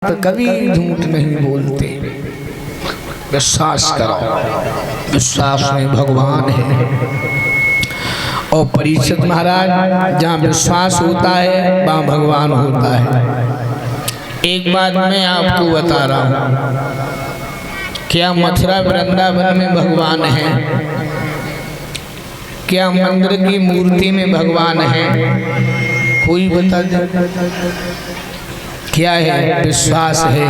तो कभी झूठ नहीं बोलते। विश्वास करो, विश्वास में भगवान है। और परीक्षित महाराज, जहाँ विश्वास होता है वहाँ भगवान होता है। एक बात मैं आपको बता रहा हूँ, क्या मथुरा वृंदावन में भगवान है? क्या मंदिर की मूर्ति में भगवान है? कोई बता दे। क्या है? विश्वास है,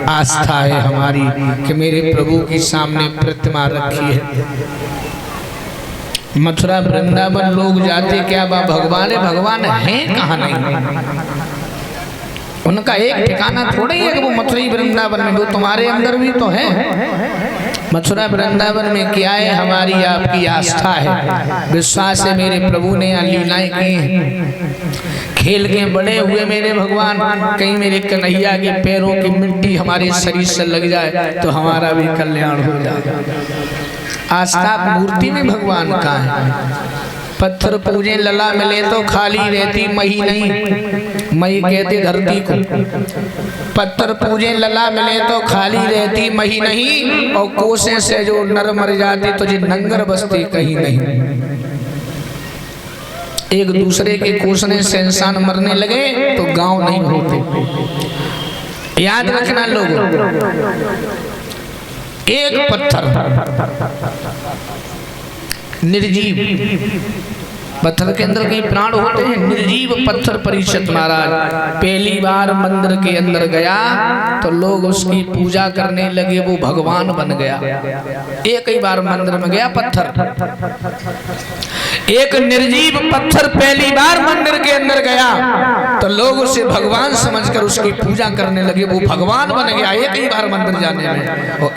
आस्था है हमारी कि मेरे प्रभु के सामने प्रतिमा रखी है। मथुरा वृंदावन लोग जाते, क्या वह भगवान है? भगवान है कहाँ? नहीं, उनका एक ठिकाना थोड़ा ही है कि वो मथुरा वृंदावन में, वो तुम्हारे अंदर भी तो है। मथुरा वृंदावन में क्या है? हमारी आपकी आस्था है, विश्वास है। मेरे प्रभु ने यहाँ लीलाएं की, खेल के बड़े हुए मेरे भगवान। कहीं मेरे कन्हैया के पैरों की मिट्टी हमारे शरीर से लग जाए तो हमारा भी कल्याण हो जाए। आस्था मूर्ति में भगवान का है। पत्थर पूजे लला मिले तो खाली रहती मही नहीं, मही कहते धरती को। पत्थर पूजे लला मिले तो खाली रहती मही नहीं, और कोसे से जो नर मर जाते तो जी नंगर बसती कहीं नहीं। एक दूसरे के कोसने से इंसान मरने लगे तो गांव नहीं होते। याद रखना लोगों, एक पत्थर निर्जीव, पत्थर के अंदर कई प्राण होते हैं, निर्जीव पत्थर। परीक्षित महाराज पहली बार मंदिर के अंदर गया तो लोग उसकी पूजा करने लगे, वो भगवान बन गया। एक ही बार मंदिर में गया पत्थर, एक निर्जीव पत्थर पहली बार मंदिर के अंदर गया तो लोग उसे भगवान समझकर उसकी पूजा करने लगे, वो भगवान बन गया एक ही बार मंदिर जाने में। और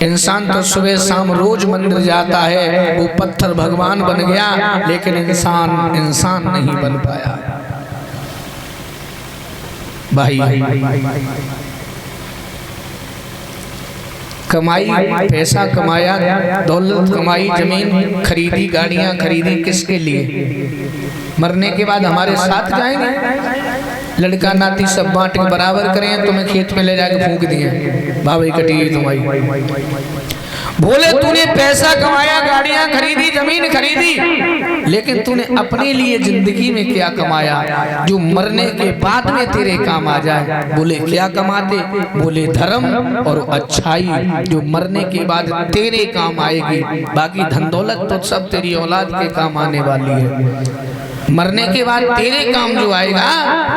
इंसान तो सुबह शाम रोज मंदिर जाता है, वो पत्थर भगवान बन गया, लेकिन इंसान नहीं बन पाया। भाई कमाई, पैसा कमाया, दौलत कमाई, जमीन खरीदी, गाड़ियां खरीदी, किसके लिए? मरने के बाद हमारे साथ जाएंगे। लड़का नाती सब बांट के बराबर करें, तुम्हें खेत में ले जाके फूंक दिए, भाभी कटी तुम्हारी। बोले तूने पैसा कमाया, गाड़ियां खरीदी, जमीन खरीदी, लेकिन तूने अपने लिए जिंदगी में क्या कमाया जो मरने के बाद में तेरे काम आ जाए? बोले क्या कमाते? बोले धर्म और अच्छाई, जो मरने के बाद तेरे काम आएगी। बाकी धन दौलत तो सब तेरी औलाद के काम आने वाली है। मरने के बाद तेरे काम जो आएगा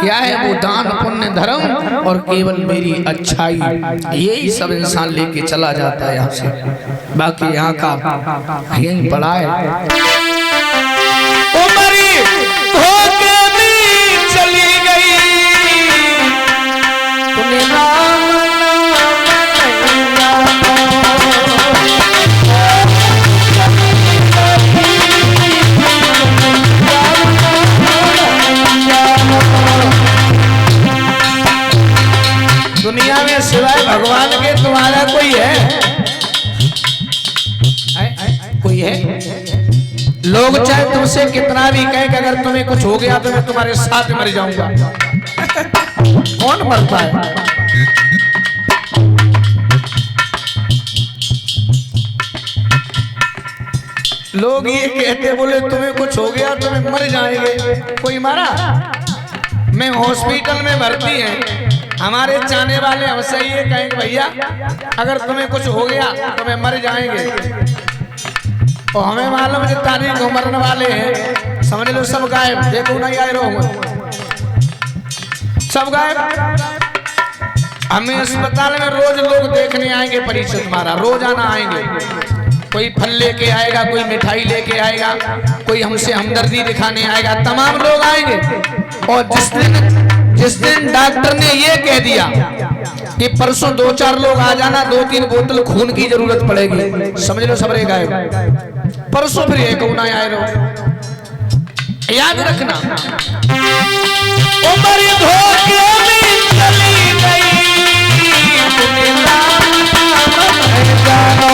क्या है? वो दान पुण्य धर्म और केवल मेरी अच्छाई, यही सब इंसान लेके चला जाता है यहाँ से। बाकी यहाँ का यही पड़ा है। उमरी धोके भी चली गई, तुम्हें राम दुनिया में सिवाय भगवान के तुम्हारा कोई है? कोई है? लोग चाहे तुमसे कितना भी कहे कि अगर तुम्हें कुछ हो गया तो मैं तुम्हारे साथ मर जाऊंगा। कौन मरता है? लोग ये कहते, बोले तुम्हें कुछ हो गया तो मैं मर जाएंगे। कोई मारा? मैं हॉस्पिटल में भर्ती है, हमारे चाहने वाले हमसे ये कहेंगे भैया अगर तुम्हें कुछ हो गया तो मैं मर जाएंगे, और हमें मालूम है तारीख को मरने वाले हैं, समझ लो सब गायब। देखो नहीं आए रहो, सब गायब। हमें अस्पताल में रोज लोग देखने आएंगे, परीक्षित महाराज रोजाना आएंगे। कोई फल लेके आएगा, कोई मिठाई लेके आएगा, कोई हमसे हमदर्दी दिखाने आएगा, तमाम लोग आएंगे। और जिस दिन डॉक्टर ने ये कह दिया कि परसों 2-4 लोग आ जाना, 2-3 बोतल खून की जरूरत पड़ेगी, समझ लो सब रहेगा। परसों फिर ये कौन आए रहो। याद रखना, उमर धोके भी चली गई, तुम्हें राम जानो।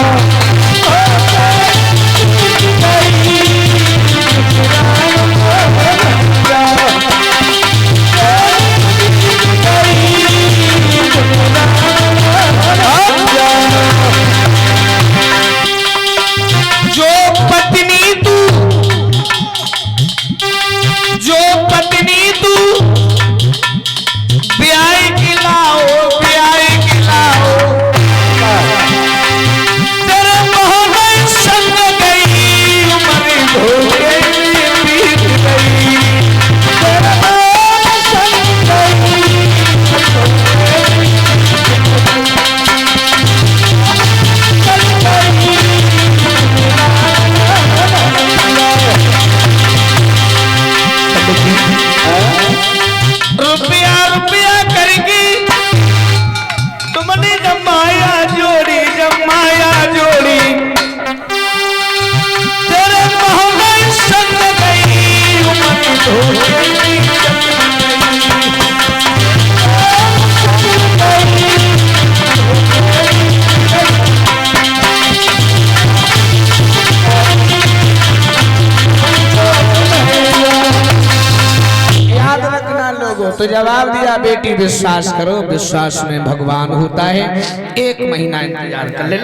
तो जवाब दिया, बेटी विश्वास करो, विश्वास में भगवान होता है। 1 महीना इंतजार कर ले,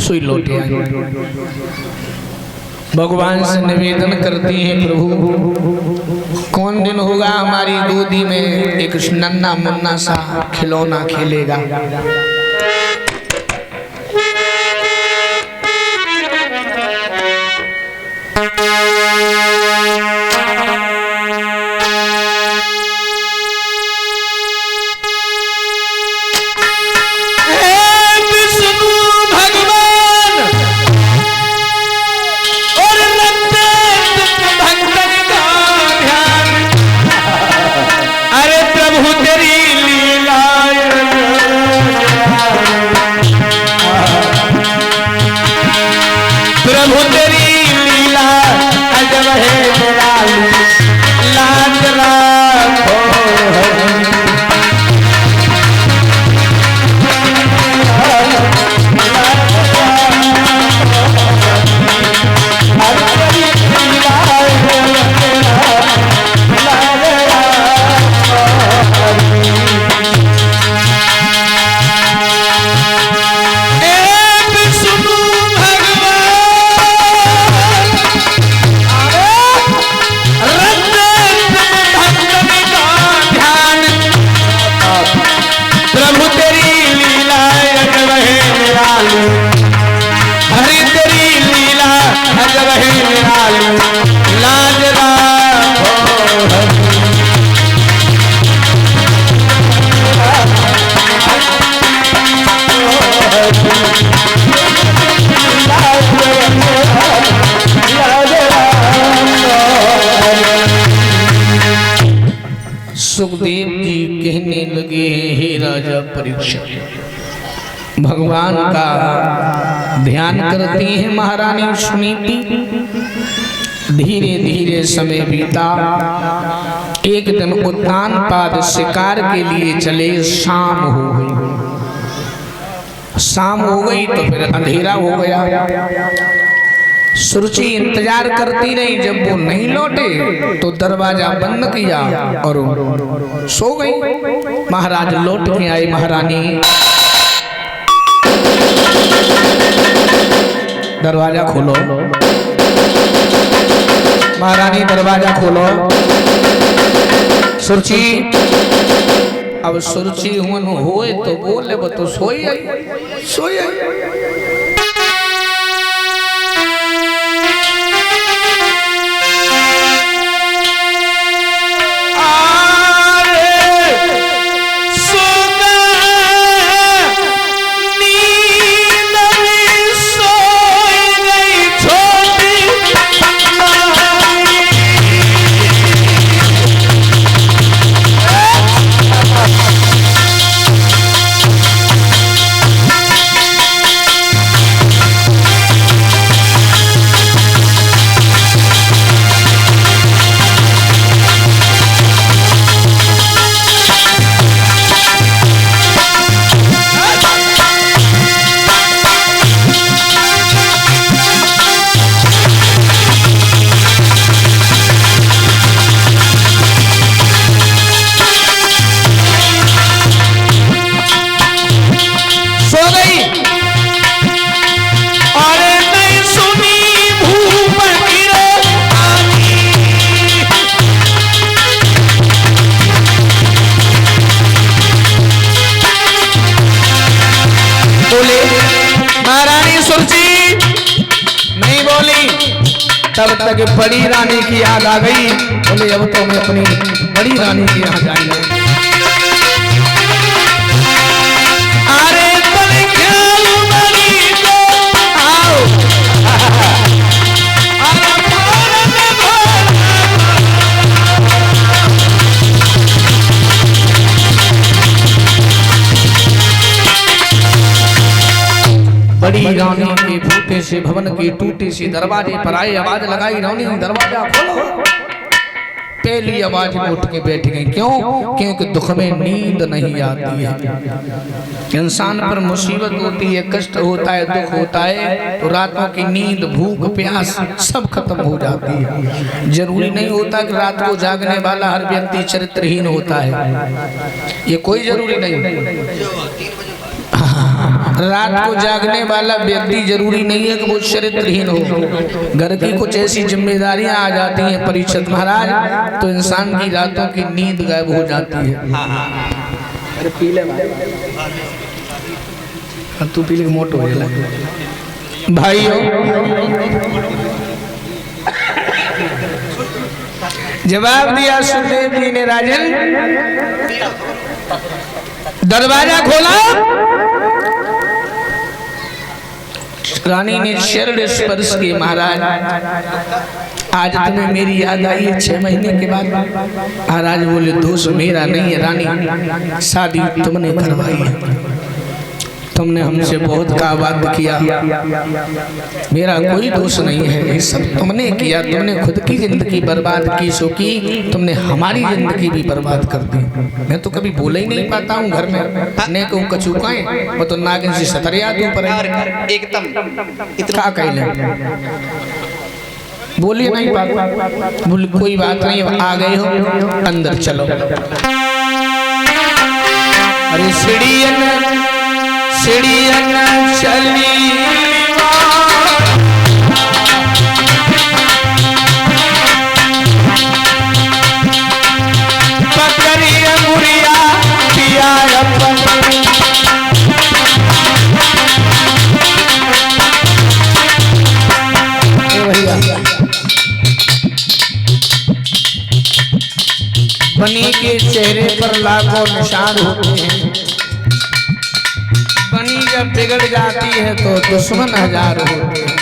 सुई लौटे आई। भगवान से निवेदन करती हैं, प्रभु कौन दिन होगा हमारी गोदी में एक नन्ना मुन्ना सा खिलौना खेलेगा। सुखदेव जी कहने लगे, हे राजा परीक्षित, भगवान का ध्यान करती है महारानी सुनीति। धीरे धीरे समय बीता। एक दिन उद्यान पाद शिकार के लिए चले, शाम हो गई। शाम हो गई तो फिर अंधेरा हो गया। सुरुचि इंतजार करती रही, जब वो नहीं लौटे तो दरवाजा बंद किया और सो गई। महाराज लौट के आए, महारानी दरवाजा खोलो, महारानी दरवाजा खोलो। सुरुचि, अब सुरुचि हुन होए तो बोले, वो तो सोई आई, सोई आई। तब तक बड़ी रानी की याद आ गई। बोले अब तो मैं अपनी बड़ी रानी के यहाँ जाएंगे। अरे आओ बड़ी रानी के फूटे से भवन के टूटे से दरवाजे पर आए, आवाज लगाई, रानी दरवाजा खोलो। पहली आवाज में उठ के बैठ गई। क्यों? क्योंकि दुख में नींद नहीं आती है। इंसान पर मुसीबत होती है, कष्ट होता है, दुख होता है, तो रातों की नींद, भूख, प्यास सब खत्म हो जाती है। जरूरी नहीं होता कि रात को जागने वाला हर व्यक्ति चरित्रहीन होता है, ये कोई जरूरी नहीं। रात को जागने वाला व्यक्ति जरूरी नहीं है कि वो चरित्रहीन हो। घर की कुछ ऐसी जिम्मेदारियां आ जाती हैं परीक्षित महाराज, तो इंसान की रातों की नींद गायब हो जाती है। अरे पीले तू पीले मोटो हो भाइयों, जवाब दिया सुखदेव जी ने। राजन, दरवाजा खोला। रानी ने चरण स्पर्श किए। महाराज, आज तुम्हें मेरी याद आई है 6 महीने के बाद। महाराज बोले, दोष मेरा नहीं है रानी, शादी तुमने करवाई है, तुमने हमसे बहुत काबाद किया, मेरा कोई दोष नहीं है, ये सब तुमने किया। तुमने खुद की जिंदगी बर्बाद की, सो की तुमने हमारी जिंदगी भी बर्बाद कर दी। मैं तो कभी बोल ही नहीं पाता हूँ घर में, ने को कचूकाएं वो तो नागिन से सतरिया तू पर एकदम क्या कहले, बोलिए नहीं पाता। बोल कोई बात नहीं, आ गए हो अंदर चलो। अरे सीढ़ियन चली पकड़ी अंगुरिया पिया बनी के चेहरे पर लाखों निशान होते हैं। बनी जब बिगड़ जाती है तो दुश्मन हजार होते हैं।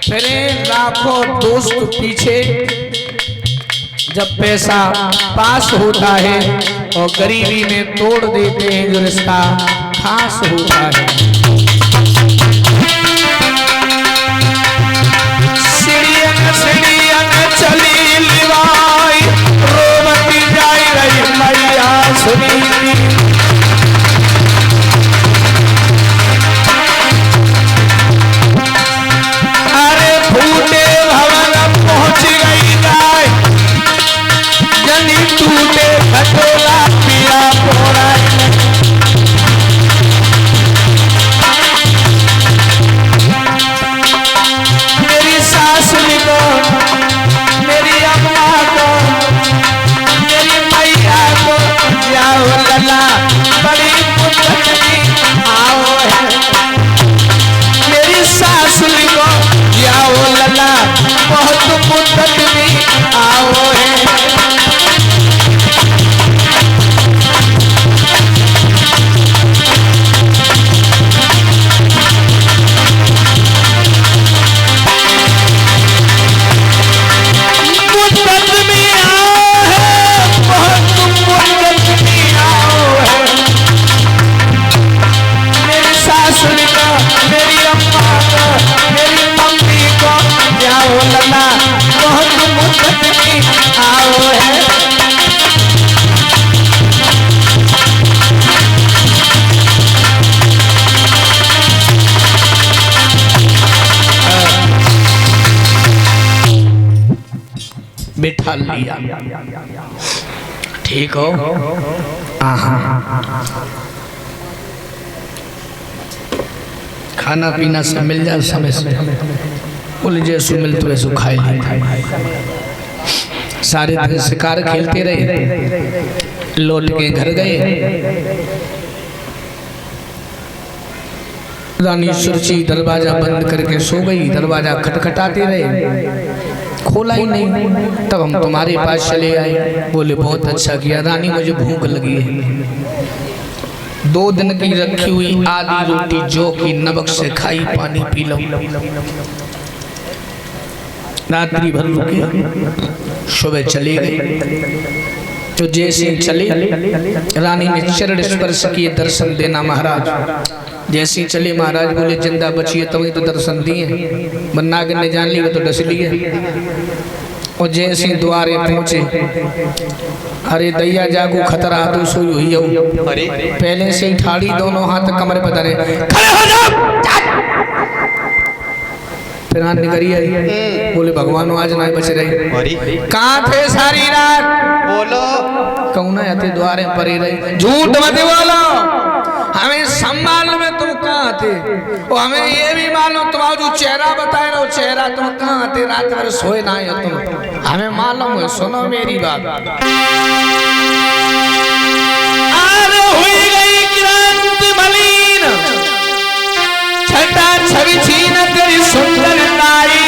फिर लाखों दोस्त पीछे, जब पैसा पास होता है और गरीबी में तोड़ देते हैं जो रिश्ता खास होता है। सीढ़ियन चली लिवाई, रोमती जाई रही मैया सुनी। अरे फूटे भवन पहुंच गई गाय, जनी टूटे खटोला पिया पोरा। मेरी सास को, मेरी अम्मा को, मेरी मैया को जाओ लला, बड़ी पुतली आओ है। मेरी सास को जाओ लला, बहुत पुतली आओ है। बिठा लिया, ठीक हो? खाना पीना सब मिल जाए समय से, बोले जैसो मिल तो वैसो खाए ले। सारे दिन शिकार खेलते रहे, लौट के घर गए। रानी सुरची दरवाजा बंद करके सो गई। दरवाजा खटखटाते रहे, खोला ही नहीं। तब हम तुम्हारे पास चले आए। बोले बहुत अच्छा किया रानी, मुझे भूख लगी है। 2 दिन की रखी हुई आधी रोटी जौ की नमक से खाई, पानी पी लो। रात्रि भर रुके, सुबह चले गए। तो जैसे चले रानी ने चरण स्पर्श किए, दर्शन देना महाराज। जैसे चले महाराज बोले जिंदा बचिए तभी तो दर्शन दिए, नागिन ने जान लिया तो डस लिए। और जैसे द्वारे पहुंचे, अरे दैया जागो खतरा तो सोई हुई हो, पहले से ही ठाड़ी दोनों हाथ कमरे पर धरे, खड़े हो जाओ। फिर हाथ निकली आई, बोले भगवान आज ना बच रही। कहाँ थे सारी रात? बोलो कौन आते द्वारे परे रही। झूठ मत बोलो, हमें संभाल में तुम कहाँ थे, और हमें ये भी मालूम तुम्हारा जो चेहरा बताए ना, वो चेहरा तुम कहाँ थे, रात भर सोए ना है तुम, हमें मालूम है। सुनो मेरी बात। आज हुई गई क्रांति मलिन, छटा छवि छीन तेरी सुंदरताई,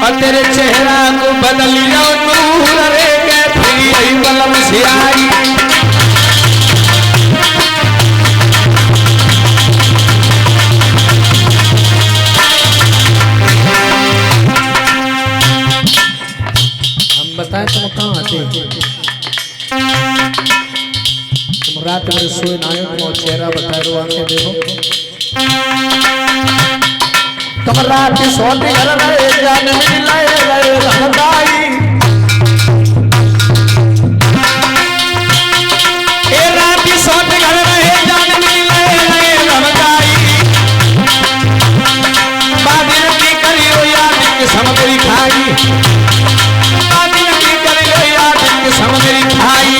और तेरे चेहरा को बदल लिया नूर रे के फिर आई कलम से आई। हम बताएं तुम कहाँ आते, तुम रात में सोए ना आए, तुम चेहरा बताए रो, आंखें देखो। तुम रात सोते घर गए, जान मिलाए गए रमदाई, ए रात सोते घर गए, जान मिलाए गए रमदाई। बादिल की करी हो याद कि समझी खाई, बादिल की करी हो याद कि समझी खाई।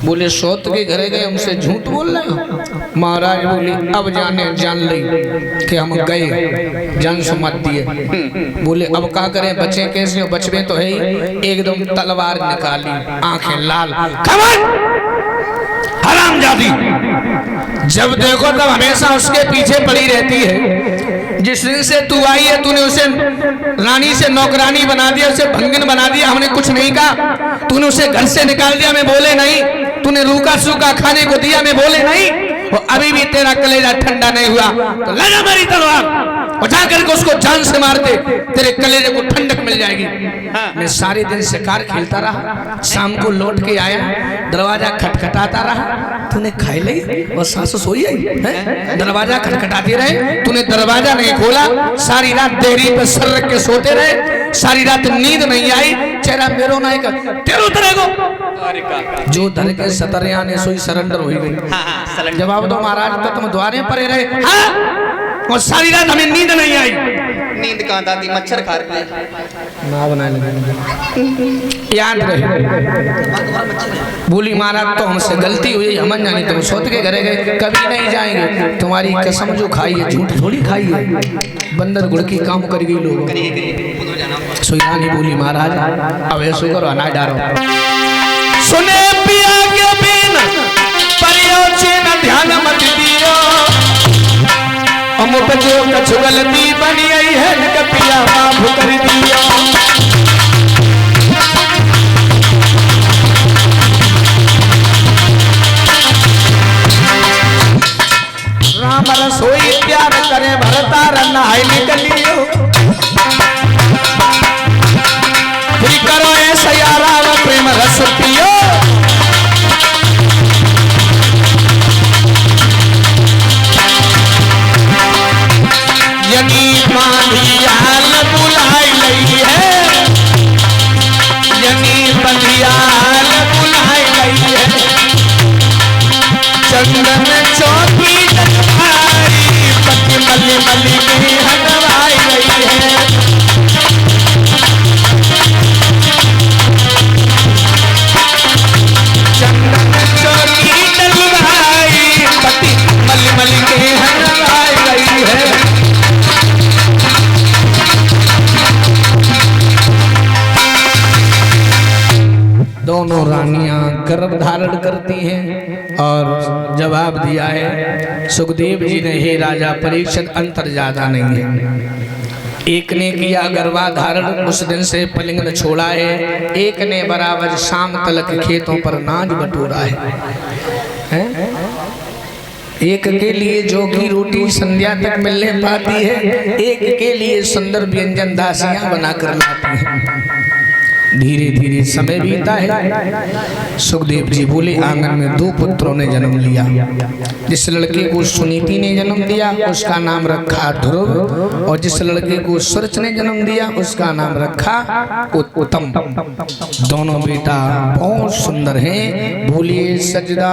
बोले सौत के घरे गए, हमसे झूठ बोल रहे हो। महाराज बोले अब जाने जान ली कि हम गए, जान से मत दिए। बोले अब क्या करें, बचे कैसे? बचवे तो है ही। एकदम तलवार निकाली, आंखें लाल, हरामजादी। जब देखो तब हमेशा उसके पीछे पड़ी रहती है। जिस दिन से तू आई है, तूने उसे रानी से नौकरानी बना दिया, उसे भंगन बना दिया, हमने कुछ नहीं कहा। तूने उसे घर से निकाल दिया, मैं बोले नहीं। तूने रूखा सूखा खाने को दिया, मैं बोले नहीं। और अभी भी तेरा कलेजा ठंडा नहीं हुआ तो लगा मेरी तलवार, और जाकर के उसको जान से मार दे, तेरे कलेजे को ठंडक मिल जाएगी। मैं सारे दिन शिकार खेलता रहा, शाम को लौट के आया, दरवाजा खटखटाता रहा, तूने खाई ली और सासू सोई आई है। दरवाजा खटखटाते रहे, तूने दरवाजा नहीं खोला, सारी रात देहरी पे सर रख के सोते रहे, सारी रात नींद नहीं आई, चेहरा मेरो नहीं कर तेरो तरह को जो धर के सतरिया ने सोई सरेंडर हो गई। जवाब दो महाराज, तो तुम द्वारे परे रहे, हाँ? और सारी रात हमें नींद नहीं आई। नींद कहाँ दादी, मच्छर खा रहे ना बनाए लगे, याद रहे। बोली महाराज तो हमसे गलती हुई, हम जाने तुम सोत के घरे गए, कभी नहीं जाएंगे। तुम्हारी कसम जो खाई है, झूठ थोड़ी खाई है, बंदर गुड़ की काम कर गई लोग। सुई बोली महाराज अब ऐसो करो, अनाज डारो। सुने पिया के बिन परियोचे न ध्यान मत दियो, अमुक जो कछु गलती बनी आई है, न पिया माफ कर दियो। राम रसोई प्यार करे, भरतार नहाय निकलियो, फिर करो ऐसा यारा प्रेम रस पियो। यनी बांधियाल बुलाई लई है, यनी बांधियाल बुलाई लई है, चंदन चौकी जगभारी, पति मली मली की हटवाई गई है। चंदन चौकी जगभारी, पति मली मली की हटवाई गई है। दोनों रानियां गर्भ धारण करती हैं और जवाब दिया है सुखदेव जी ने, हे राजा परीक्षित अंतर ज्यादा नहीं है। एक ने किया गर्भाधारण, उस दिन से पलिंगन छोड़ा है। एक ने बराबर शाम तलक खेतों पर नाज बटोरा है। एक के लिए जो की रोटी संध्या तक मिलने पाती है, एक के लिए सुंदर व्यंजन दासियां बनाकर लाती हैं। धीरे धीरे समय बीता है। सुखदेव जी बोले, आंगन में 2 पुत्रों ने जन्म लिया। जिस लड़के को सुनीति ने जन्म दिया उसका नाम रखा ध्रुव, और जिस लड़के को सुरच ने जन्म दिया उसका नाम रखा उत्तम। दोनों बेटा बहुत सुंदर हैं। बोलिए सजदा।